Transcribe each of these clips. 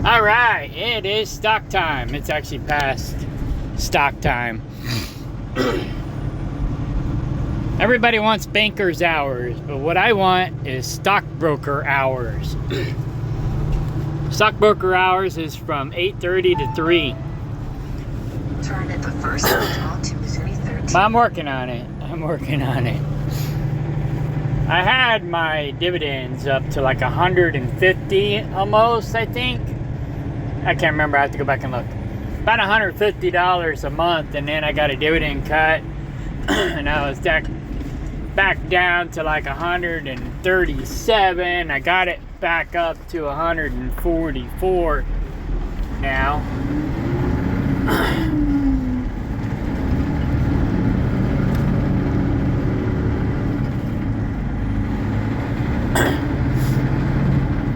All right, it is stock time. It's actually past stock time. Everybody wants banker's hours, but what I want is stockbroker hours. Stockbroker hours is from 8:30 to 3. Turn at the first light onto 313. I'm working on it. I had my dividends up to like 150 almost, I think. I can't remember. I have to go back and look. About $150 a month, and then I got a dividend cut, and I was back down to like 137. I got it back up to 144 now.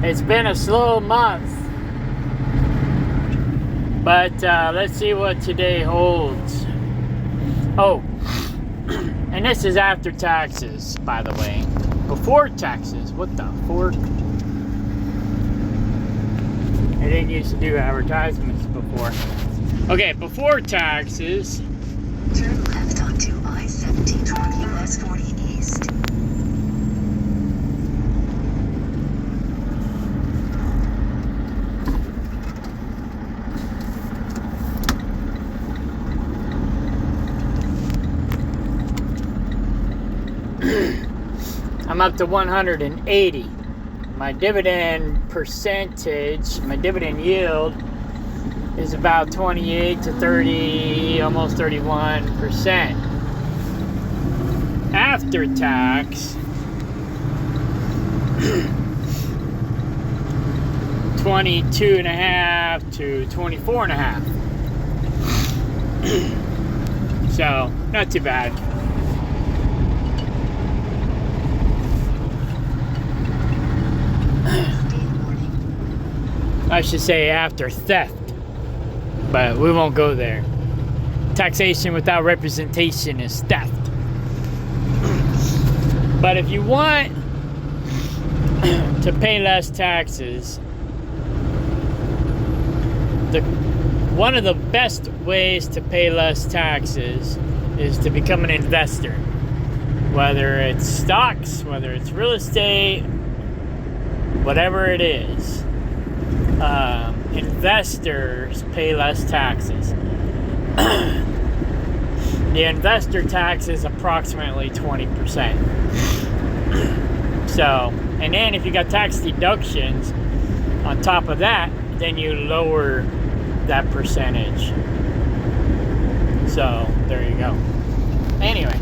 It's been a slow month, but let's see what today holds. Oh, and this is after taxes, by the way. Before taxes, what the fork? I didn't used to do advertisements before. Okay, before taxes. Turn left onto I-17 US 40 East. I'm up to 180. My dividend percentage, my dividend yield is about 28 to 30, almost 31%. After tax, 22.5 to 24.5. So, not too bad. I should say after theft, but we won't go there. Taxation without representation is theft. But if you want to pay less taxes, one of the best ways to pay less taxes is to become an investor. Whether it's stocks, whether it's real estate, whatever it is. Investors pay less taxes. The investor tax is approximately 20%. So, and then if you got tax deductions on top of that, then you lower that percentage. So, there you go. Anyway.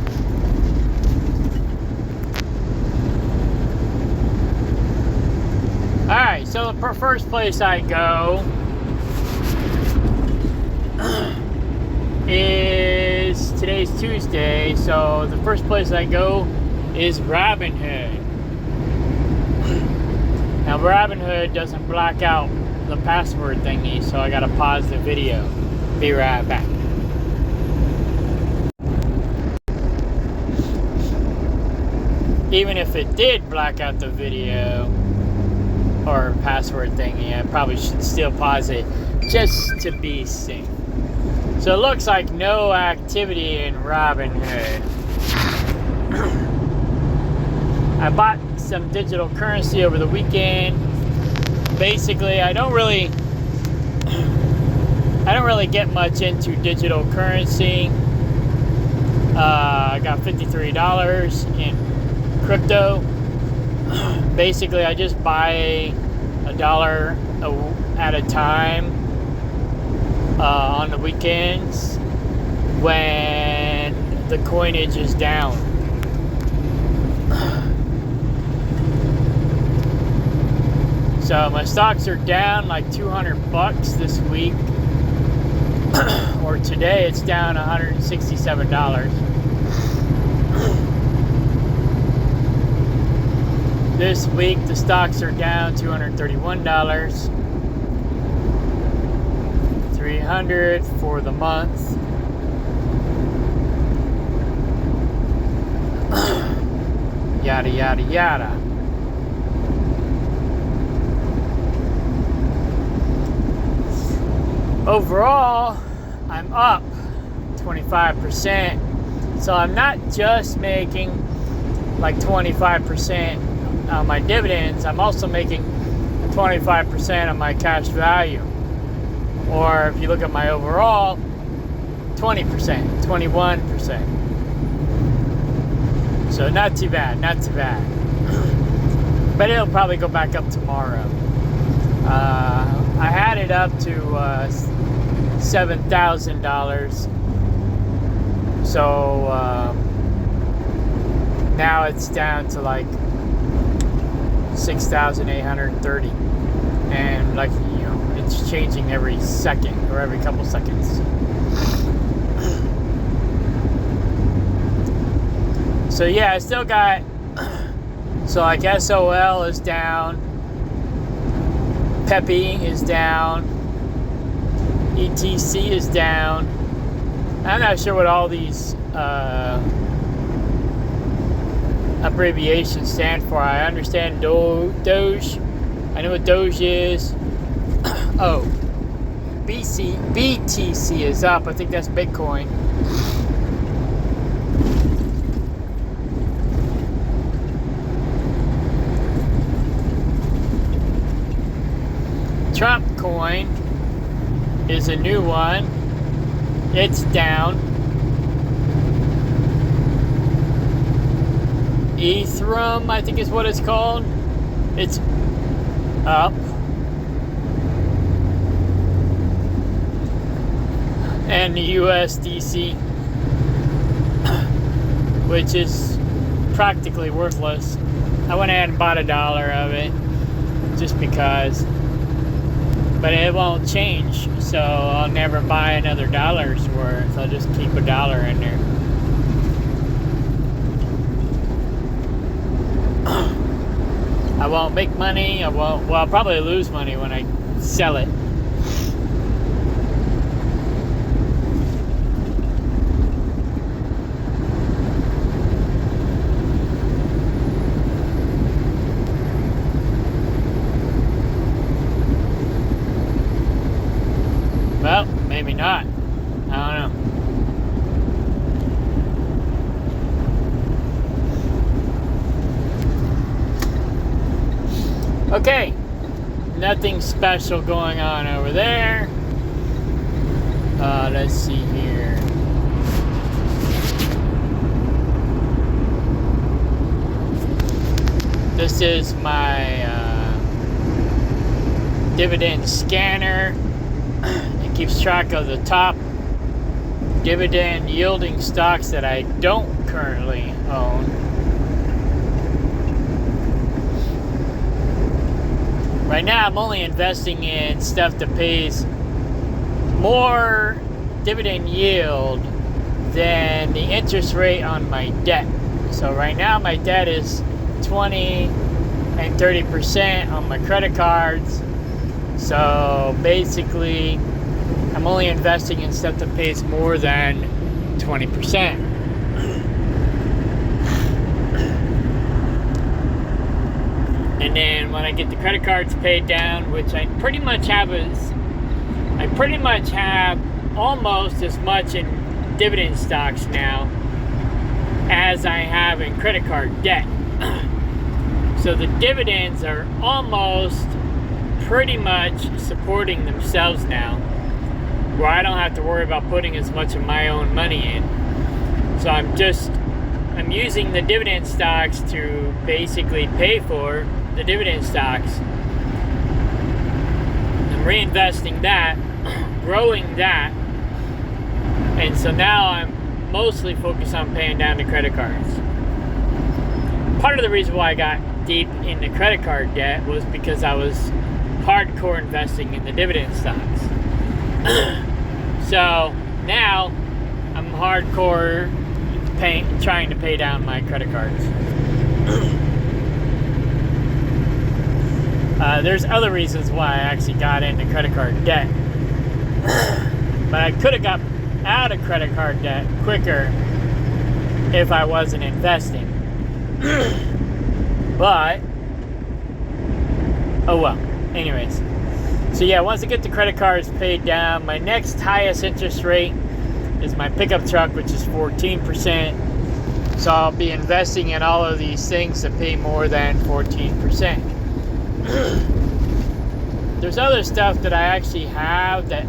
Alright, so the first place I go is, today's Tuesday, so the first place I go is Robinhood. Now Robinhood doesn't black out the password thingy, so I gotta pause the video. Be right back. Even if it did black out the video or password thingy, I probably should still pause it just to be safe. So it looks like no activity in Robinhood. I bought some digital currency over the weekend. Basically, I don't really get much into digital currency. I got $53 in crypto. Basically, I just buy $1 at a time on the weekends when the coinage is down. So my stocks are down like $200 this week, or today it's down $167. This week the stocks are down $231. 300 for the month. Yada yada yada. overall, I'm up 25%. So I'm not just making like 25% on my dividends, I'm also making 25% of my cash value. Or if you look at my overall, 20%, 21%. So not too bad, not too bad. But it'll probably go back up tomorrow. I had it up to $7,000. So now it's down to like 6,830, and like, you know, it's changing every second or every couple seconds. So yeah, I still got, so like SOL is down, Peppy is down, ETC is down. I'm not sure what all these abbreviations stand for. I understand Doge. I know what Doge is. Oh, BTC is up. I think that's Bitcoin. Trump coin is a new one. It's down. Ethereum, I think is what it's called. It's up. And the USDC, which is practically worthless. I went ahead and bought $1 of it just because. But it won't change, so I'll never buy another $1's worth. I'll just keep $1 in there. I won't make money. I'll probably lose money when I sell it. Well, maybe not. I don't know. Okay, nothing special going on over there. Let's see here. This is my dividend scanner. It keeps track of the top dividend yielding stocks that I don't currently own. Right now, I'm only investing in stuff that pays more dividend yield than the interest rate on my debt. So right now, my debt is 20 and 30% on my credit cards. So basically, I'm only investing in stuff that pays more than 20%. And then when I get the credit cards paid down, which I pretty much have almost as much in dividend stocks now as I have in credit card debt. So the dividends are almost pretty much supporting themselves now, where I don't have to worry about putting as much of my own money in. So I'm using the dividend stocks to basically pay for the dividend stocks. I'm reinvesting that, growing that, and so now I'm mostly focused on paying down the credit cards. Part of the reason why I got deep in the credit card debt was because I was hardcore investing in the dividend stocks. So now I'm hardcore trying to pay down my credit cards. There's other reasons why I actually got into credit card debt. But I could have got out of credit card debt quicker if I wasn't investing. But, oh well. Anyways, So yeah, once I get the credit cards paid down, my next highest interest rate is my pickup truck, which is 14%. So I'll be investing in all of these things that pay more than 14%. There's other stuff that I actually have that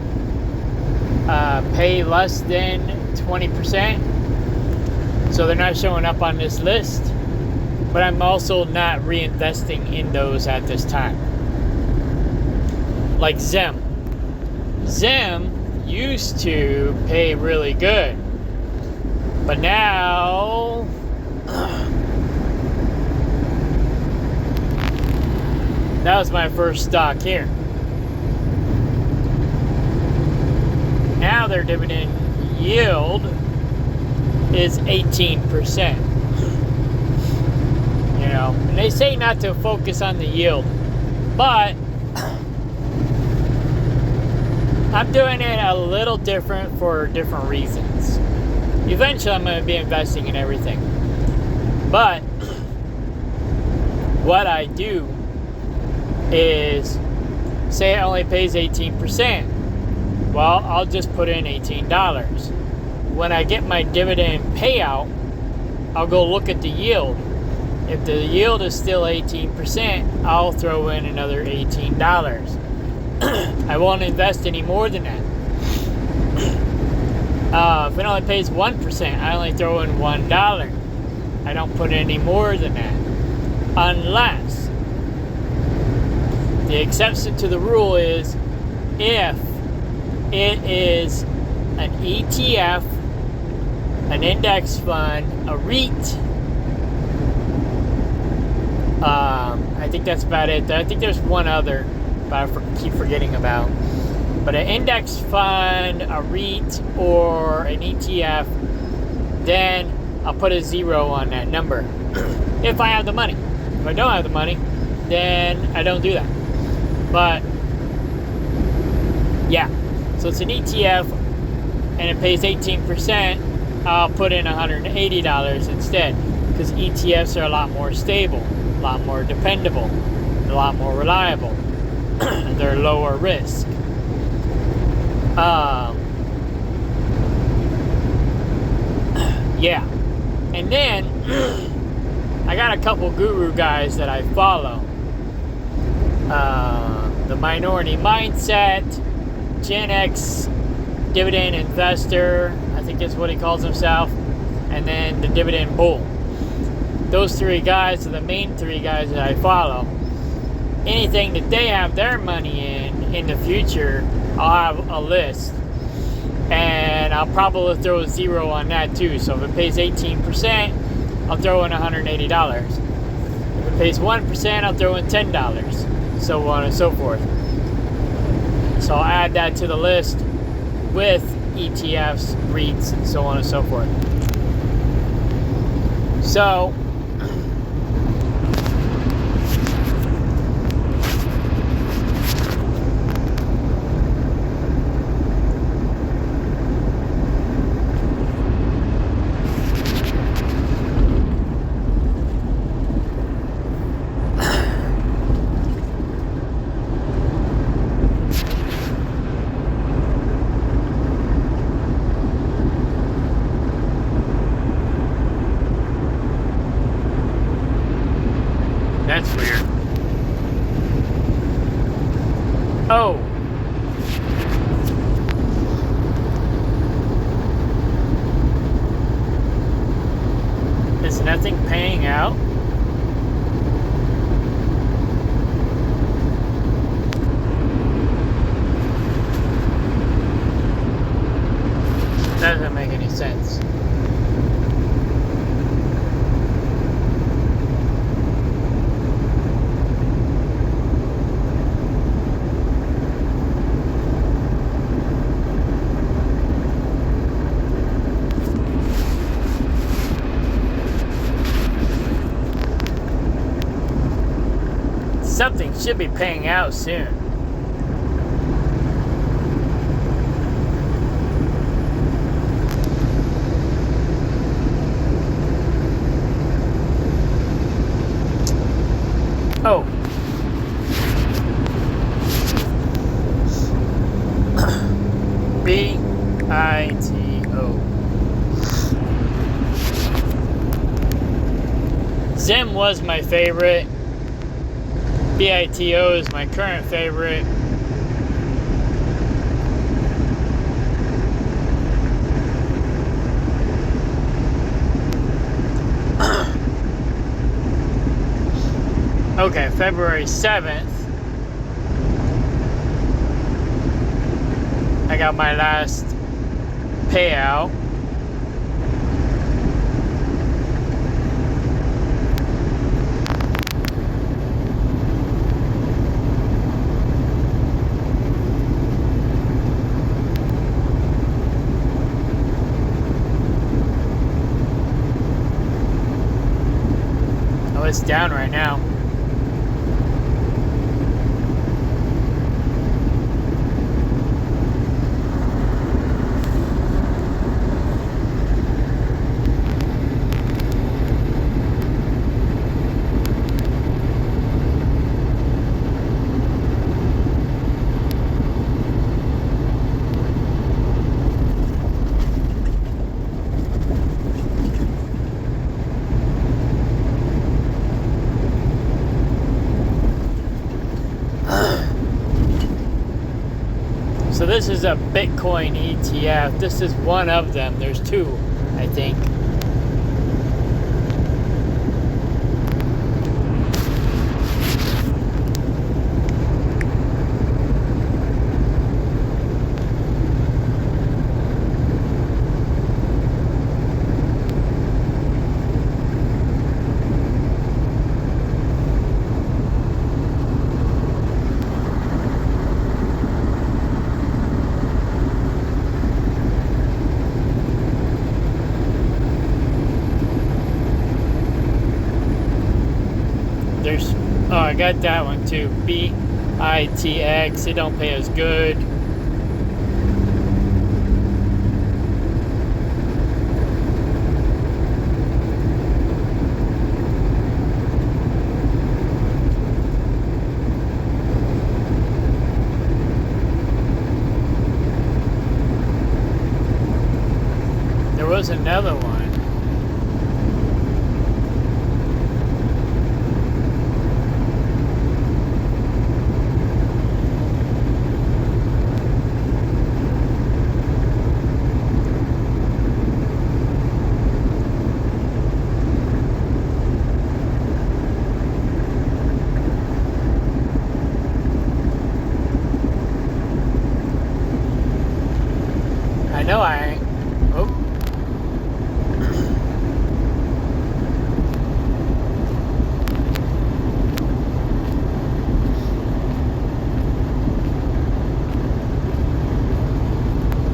pay less than 20%. So they're not showing up on this list. But I'm also not reinvesting in those at this time. Like Zim. Zim used to pay really good. But now that was my first stock here. Now their dividend yield is 18%. You know, and they say not to focus on the yield, but I'm doing it a little different for different reasons. Eventually I'm going to be investing in everything, but what I do is, say it only pays 18%, well, I'll just put in $18. When I get my dividend payout, I'll go look at the yield. If the yield is still 18%, I'll throw in another $18. I won't invest any more than that. If it only pays 1%, I only throw in $1. I don't put any more than that. Unless the exception to the rule is if it is an ETF, an index fund, a REIT. I think that's about it. I think there's one other, but I keep forgetting about. But an index fund, a REIT, or an ETF, then I'll put a 0 on that number if I have the money. If I don't have the money, then I don't do that. But yeah, so it's an ETF and it pays 18%. I'll put in $180 instead, because ETFs are a lot more stable, a lot more dependable, a lot more reliable. They're lower risk. Yeah. And then I got a couple guru guys that I follow. The Minority Mindset, Gen X Dividend Investor, I think that's what he calls himself, and then the Dividend Bull. Those three guys are the main three guys that I follow. Anything that they have their money in the future, I'll have a list. And I'll probably throw a 0 on that too. So if it pays 18%, I'll throw in $180. If it pays 1%, I'll throw in $10. So on and so forth. So I'll add that to the list with ETFs, REITs, and so on and so forth. So that's weird. Oh. Is nothing paying out? That doesn't make any sense. Something should be paying out soon. Oh. ITO. Zim was my favorite. BITO is my current favorite. Okay, February 7th, I got my last payout. Oh, it's down right now. So this is a Bitcoin ETF. This is one of them. There's two, I think. Oh, I got that one too. BITX. It don't pay as good. There was another one. I know I... Oh.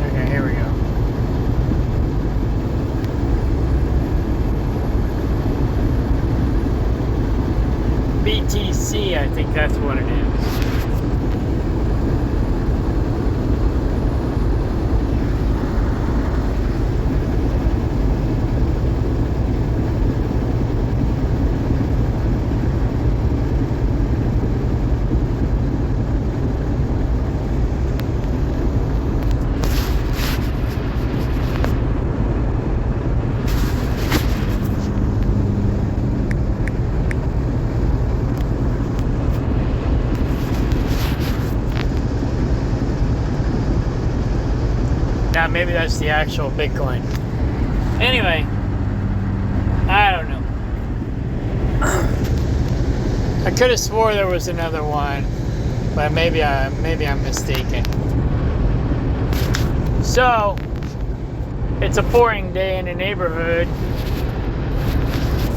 Okay, here we go. BTC, I think that's what it is. Now maybe that's the actual Bitcoin. Anyway, I don't know. I could have swore there was another one, but maybe I'm mistaken. So it's a boring day in the neighborhood.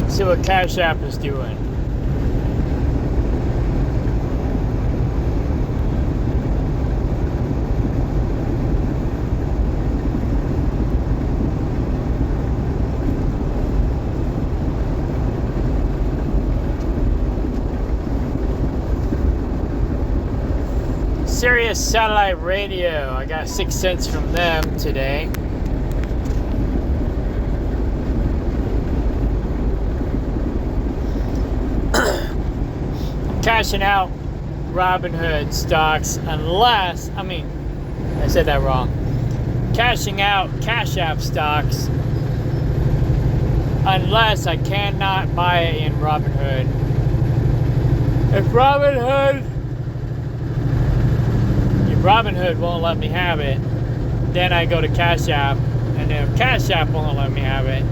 Let's see what Cash App is doing. Sirius Satellite Radio. I got 6 cents from them today. Cashing out Robinhood stocks unless, I said that wrong. cashing out Cash App stocks unless I cannot buy it in Robinhood. If Robinhood won't let me have it, then I go to Cash App, and if Cash App won't let me have it,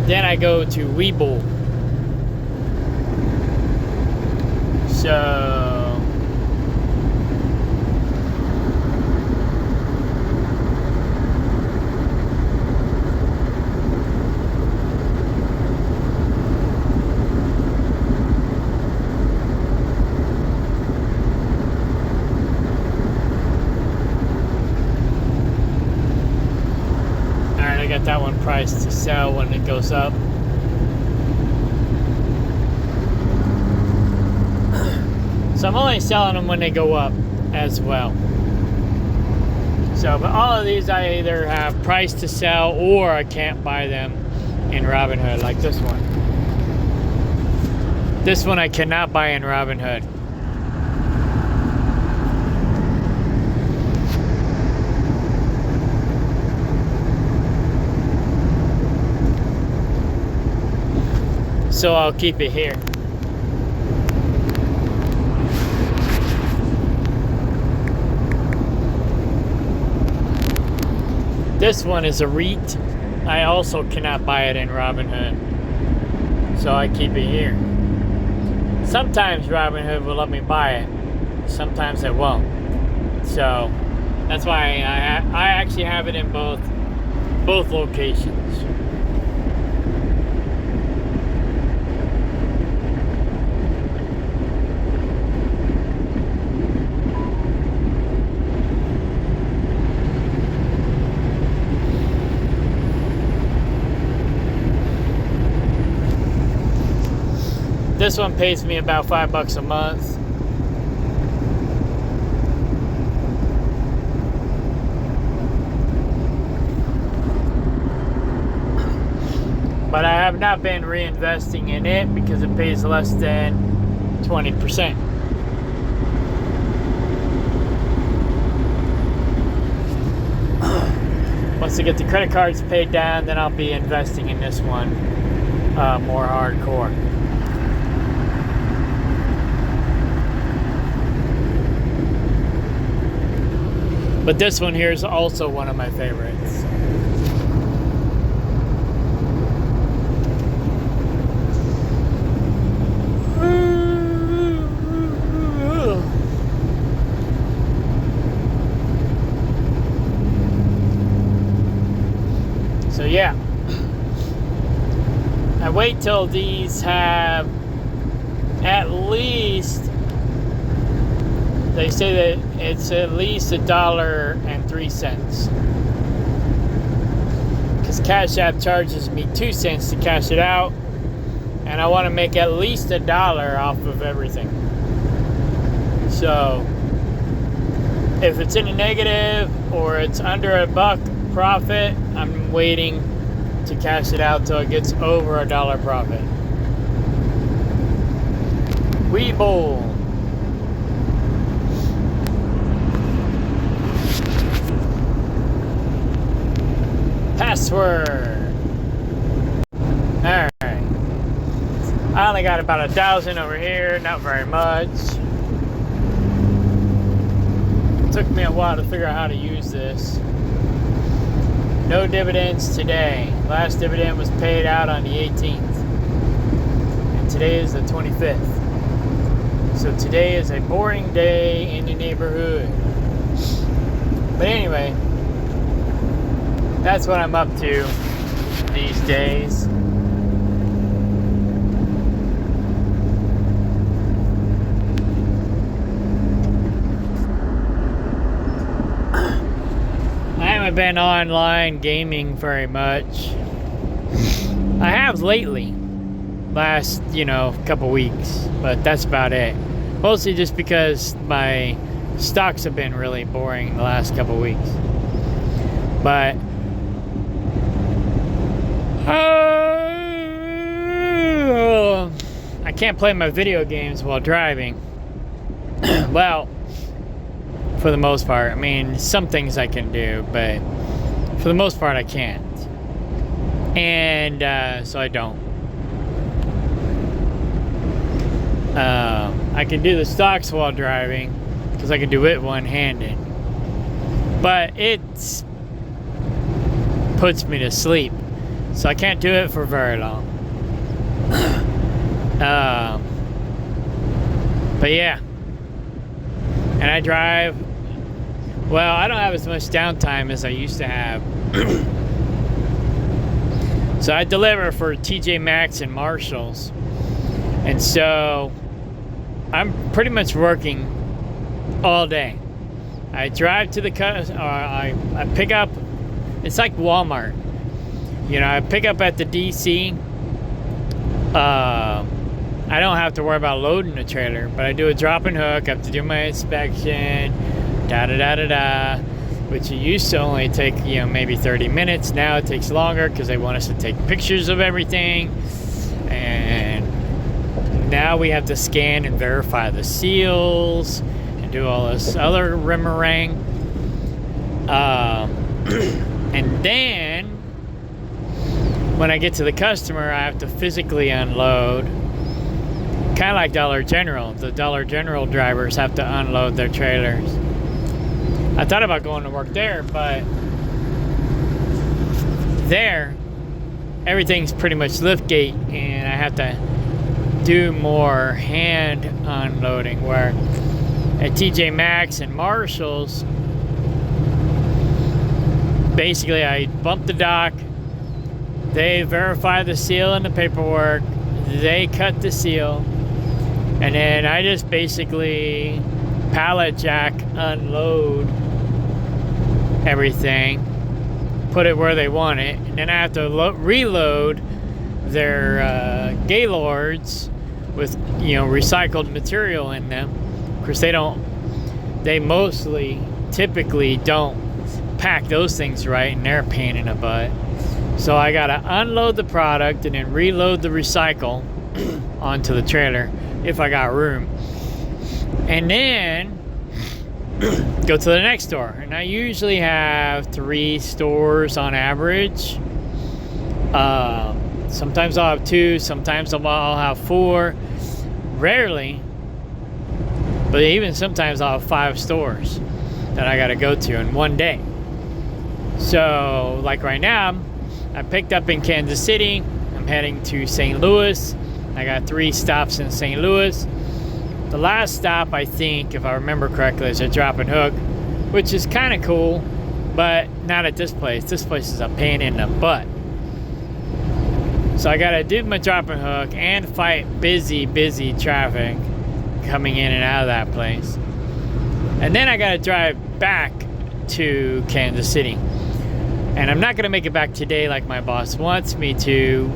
then I go to Webull. So I got that one priced to sell when it goes up. So I'm only selling them when they go up as well. So, but all of these I either have priced to sell or I can't buy them in Robinhood, like this one. This one I cannot buy in Robinhood. So I'll keep it here. This one is a REIT. I also cannot buy it in Robinhood. So I keep it here. Sometimes Robinhood will let me buy it. Sometimes it won't. So that's why I actually have it in both locations. This one pays me about $5 a month. But I have not been reinvesting in it because it pays less than 20%. Once I get the credit cards paid down, then I'll be investing in this one more hardcore. But this one here is also one of my favorites. So yeah, I wait till these have at least, they say that it's at least $1.03. Because Cash App charges me 2 cents to cash it out, and I want to make at least $1 off of everything. So if it's in a negative or it's under $1 profit, I'm waiting to cash it out till it gets over $1 profit. Webull. Password. Alright. I only got about 1,000 over here, not very much. It took me a while to figure out how to use this. No dividends today. Last dividend was paid out on the 18th. And today is the 25th. So today is a boring day in the neighborhood. But anyway, that's what I'm up to these days. I haven't been online gaming very much. I have lately, last, couple weeks, but that's about it. Mostly just because my stocks have been really boring the last couple weeks. But I can't play my video games while driving. Well, for the most part. I mean, some things I can do, but for the most part I can't. And so I don't. I can do the stocks while driving because I can do it one-handed, but it puts me to sleep, so I can't do it for very long. But yeah, and I drive. Well, I don't have as much downtime as I used to have. So I deliver for TJ Maxx and Marshalls, and so I'm pretty much working all day. I drive to the I pick up. It's like Walmart, you know. I pick up at the DC. I don't have to worry about loading the trailer, but I do a drop and hook. I have to do my inspection, which it used to only take, you know, maybe 30 minutes. Now it takes longer because they want us to take pictures of everything, and now we have to scan and verify the seals and do all this other rimerang. And then when I get to the customer, I have to physically unload. Kind of like Dollar General. The Dollar General drivers have to unload their trailers. I thought about going to work there, but there, everything's pretty much lift gate, and I have to do more hand unloading, where at TJ Maxx and Marshalls, basically I bump the dock, they verify the seal and the paperwork, they cut the seal, and then I just basically pallet jack unload everything, put it where they want it, and then I have to reload their Gaylords with, you know, recycled material in them. Of course, they mostly typically don't pack those things right, and they're a pain in the butt. So I gotta unload the product and then reload the recycle onto the trailer if I got room, and then go to the next store. And I usually have 3 stores on average. Sometimes I'll have 2, sometimes I'll have 4, rarely, but even sometimes I'll have 5 stores that I gotta go to in one day. So like right now, I picked up in Kansas City, I'm heading to St. Louis. I got 3 stops in St. Louis. The last stop, I think, if I remember correctly, is a drop and hook, which is kind of cool, but not at this place. This place is a pain in the butt. So I gotta do my drop and hook and fight busy traffic coming in and out of that place. And then I gotta drive back to Kansas City. And I'm not gonna make it back today like my boss wants me to.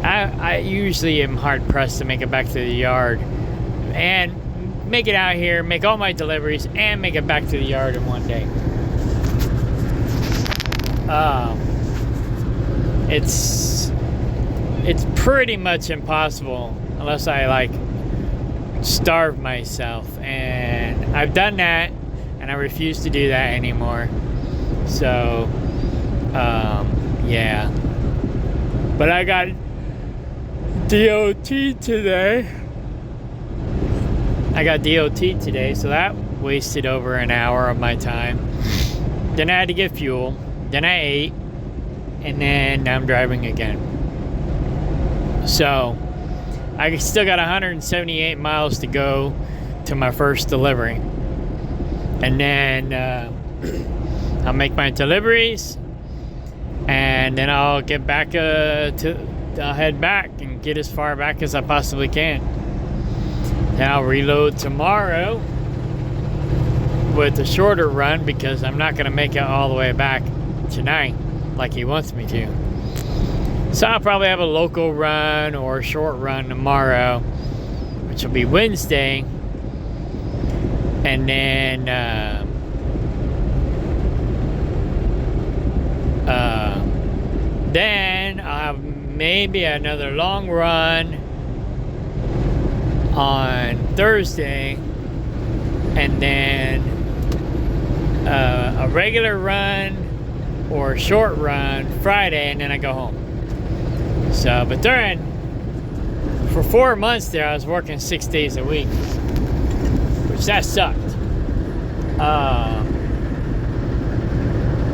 I usually am hard pressed to make it back to the yard and make it out here, make all my deliveries, and make it back to the yard in one day. It's pretty much impossible unless I like starve myself, and I've done that, and I refuse to do that anymore. So yeah, but I got DOT today. So that wasted over an hour of my time. Then I had to get fuel. Then I ate, and then now I'm driving again. So I still got 178 miles to go to my first delivery, and then I'll make my deliveries, and then I'll get back I'll head back and get as far back as I possibly can. Then I'll reload tomorrow with a shorter run because I'm not going to make it all the way back tonight like he wants me to. So I'll probably have a local run or a short run tomorrow, which will be Wednesday. And then I'll have maybe another long run on Thursday, and then a regular run or a short run Friday, and then I go home. So, but for 4 months there, I was working 6 days a week, which that sucked.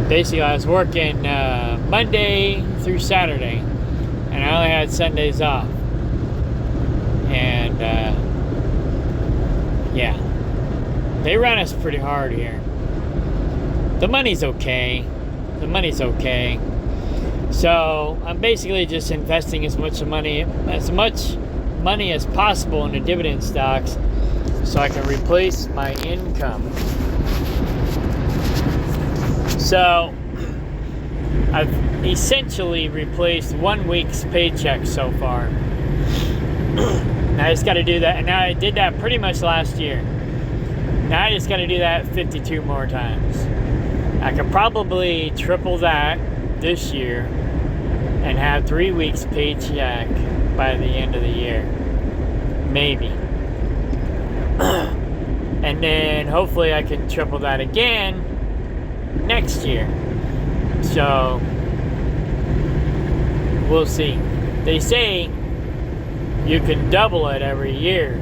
Basically, I was working Monday through Saturday, and I only had Sundays off. And yeah, they run us pretty hard here. The money's okay. So I'm basically just investing as much money as possible into dividend stocks, so I can replace my income. So I've essentially replaced 1 week's paycheck so far. Now I just got to do that, and now I did that pretty much last year. Now I just got to do that 52 more times. I could probably triple that this year and have 3 weeks paycheck by the end of the year. Maybe. And then hopefully I can triple that again next year. So we'll see. They say you can double it every year,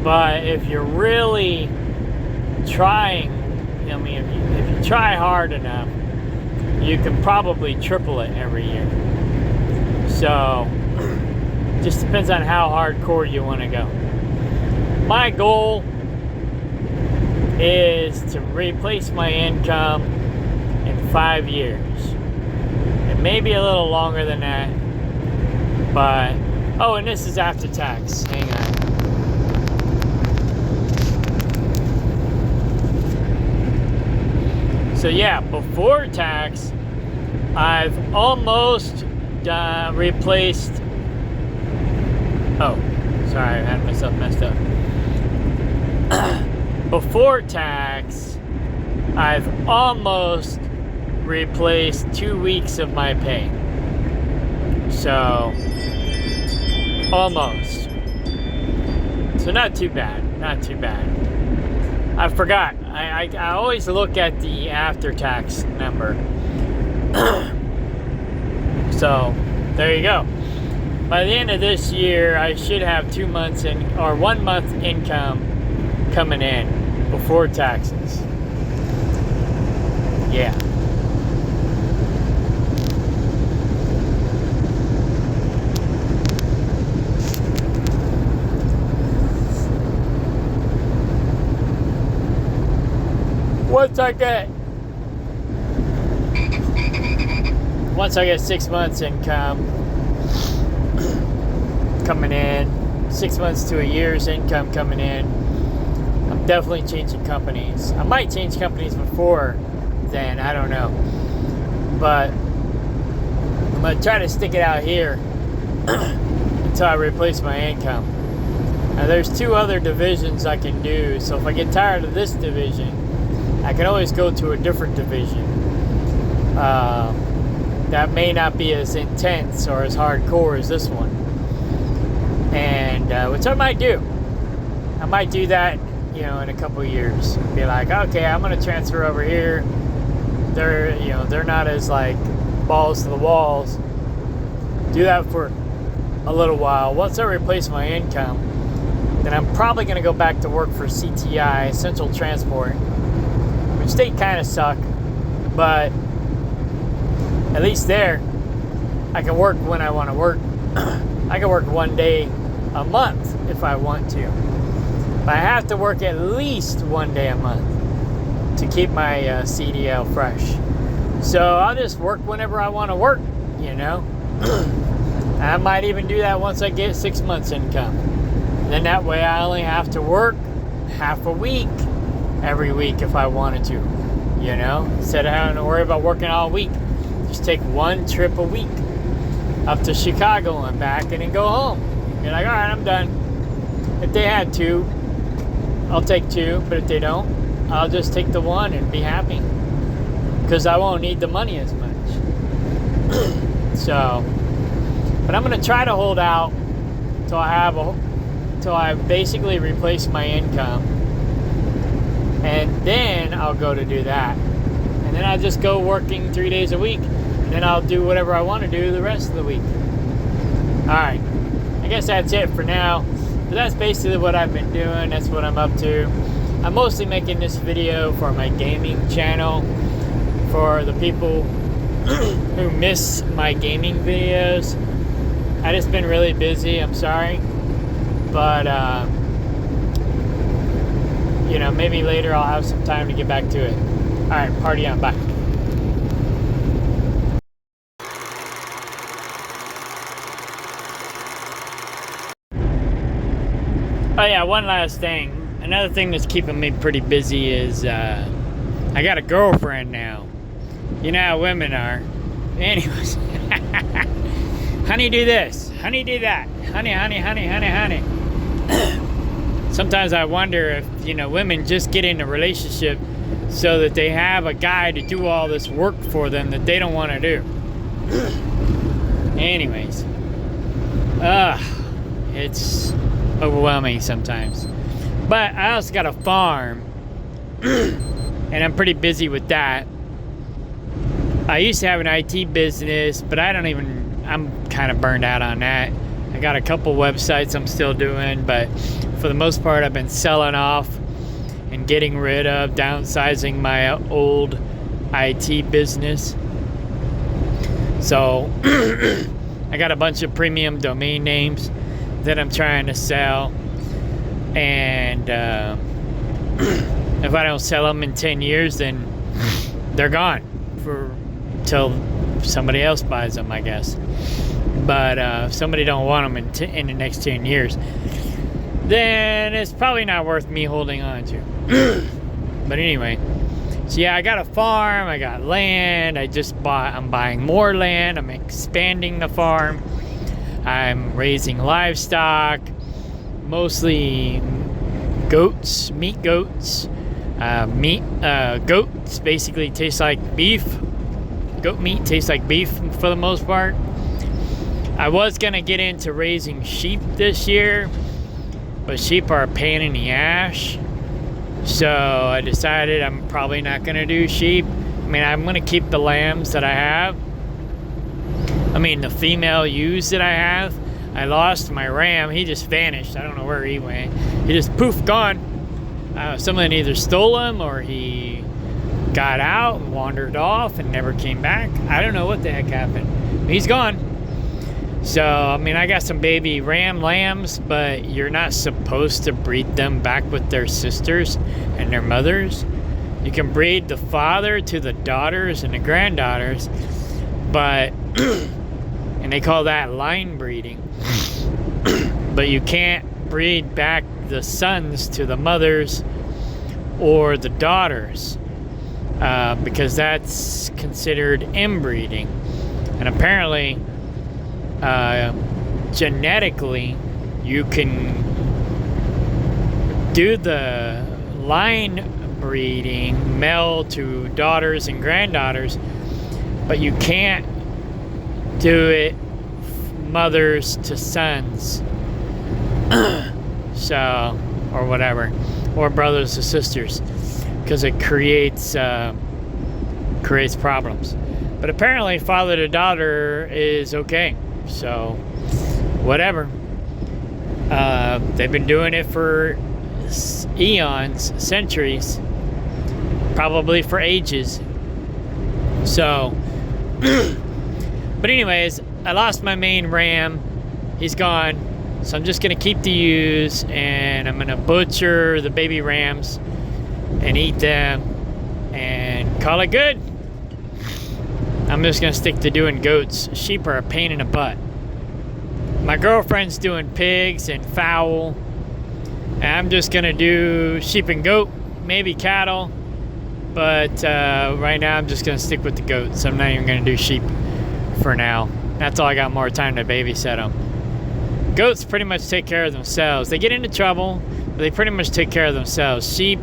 but if you're really trying, I mean, if you try hard enough, you can probably triple it every year. So just depends on how hardcore you want to go. My goal is to replace my income in 5 years. It may be a little longer than that, but oh, and this is after tax. Hang on. So yeah, before tax, I've almost replaced. Oh, sorry, I had myself messed up. Before tax, I've almost replaced 2 weeks of my pay. So, almost. So not too bad. I forgot. I always look at the after-tax number. So, there you go. By the end of this year, I should have 2 months or 1 month income coming in before taxes. Yeah. Once I get 6 months income coming in, 6 months to a year's income coming in, I'm definitely changing companies. I might change companies before then, I don't know. But I'm going to try to stick it out here until I replace my income. Now there's 2 other divisions I can do, so if I get tired of this division, I can always go to a different division that may not be as intense or as hardcore as this one, and which I might do. I might do that, in a couple of years. Be like, okay, I'm going to transfer over here. They're not as like balls to the walls. Do that for a little while. Once I replace my income, then I'm probably going to go back to work for CTI, Central Transport. They kind of suck, but at least there I can work when I want to work. I can work 1 day a month if I want to, but I have to work at least 1 day a month to keep my CDL fresh. So I'll just work whenever I want to work, I might even do that once I get 6 months income. Then that way I only have to work half a week every week if I wanted to, instead of having to worry about working all week. Just take 1 trip a week up to Chicago and back, and then go home. You're like, all right, I'm done. If they had 2, I'll take 2, but if they don't, I'll just take the 1 and be happy, because I won't need the money as much. So, but I'm going to try to hold out till I basically replace my income. And then I'll go to do that. And then I'll just go working 3 days a week. And then I'll do whatever I want to do the rest of the week. Alright. I guess that's it for now. But that's basically what I've been doing. That's what I'm up to. I'm mostly making this video for my gaming channel. For the people who miss my gaming videos. I just been really busy. I'm sorry. But, you know, maybe later I'll have some time to get back to it. Alright, party on. Bye. Oh yeah, one last thing. Another thing that's keeping me pretty busy is I got a girlfriend now. You know how women are. Anyways. Honey, do this. Honey, do that. Honey, honey, honey, honey, honey. Sometimes I wonder if, you know, women just get in a relationship so that they have a guy to do all this work for them that they don't want to do. Anyways. It's overwhelming sometimes. But I also got a farm. And I'm pretty busy with that. I used to have an IT business, but I'm kind of burned out on that. I got a couple websites I'm still doing, but for the most part, I've been selling off and getting rid of, downsizing my old IT business. So I got a bunch of premium domain names that I'm trying to sell. And if I don't sell them in 10 years, then they're gone till somebody else buys them, I guess. But if somebody don't want them in the next 10 years, then it's probably not worth me holding on to. But anyway, so yeah, I got a farm, I got land, I'm buying more land, I'm expanding the farm, I'm raising livestock, mostly goats, meat goats. Goats basically taste like beef. Goat meat tastes like beef for the most part. I was gonna get into raising sheep this year, but sheep are a pain in the ass. So I decided I'm probably not gonna do sheep. I mean, I'm gonna keep the lambs that I have. I mean, the female ewes that I have. I lost my ram. He just vanished. I don't know where he went. He just poof, gone. Someone either stole him or he got out and wandered off and never came back. I don't know what the heck happened. He's gone. So, I mean, I got some baby ram lambs, but you're not supposed to breed them back with their sisters and their mothers. You can breed the father to the daughters and the granddaughters, but, and they call that line breeding. But you can't breed back the sons to the mothers or the daughters, because that's considered inbreeding. And apparently, genetically, you can do the line breeding, male to daughters and granddaughters, but you can't do it mothers to sons. So, or whatever, or brothers to sisters, because it creates problems. But apparently father to daughter is okay. So, whatever. They've been doing it for eons, centuries, probably for ages. So, but anyways, I lost my main ram. He's gone. So I'm just going to keep the ewes, and I'm going to butcher the baby rams and eat them and call it good. I'm just going to stick to doing goats. Sheep are a pain in the butt. My girlfriend's doing pigs and fowl. And I'm just going to do sheep and goat, maybe cattle. But right now I'm just going to stick with the goats. I'm not even going to do sheep for now. That's all I got more time to babysit them. Goats pretty much take care of themselves. They get into trouble, but they pretty much take care of themselves. Sheep,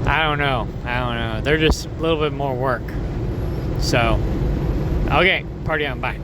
I don't know. They're just a little bit more work. So, okay, party on, bye.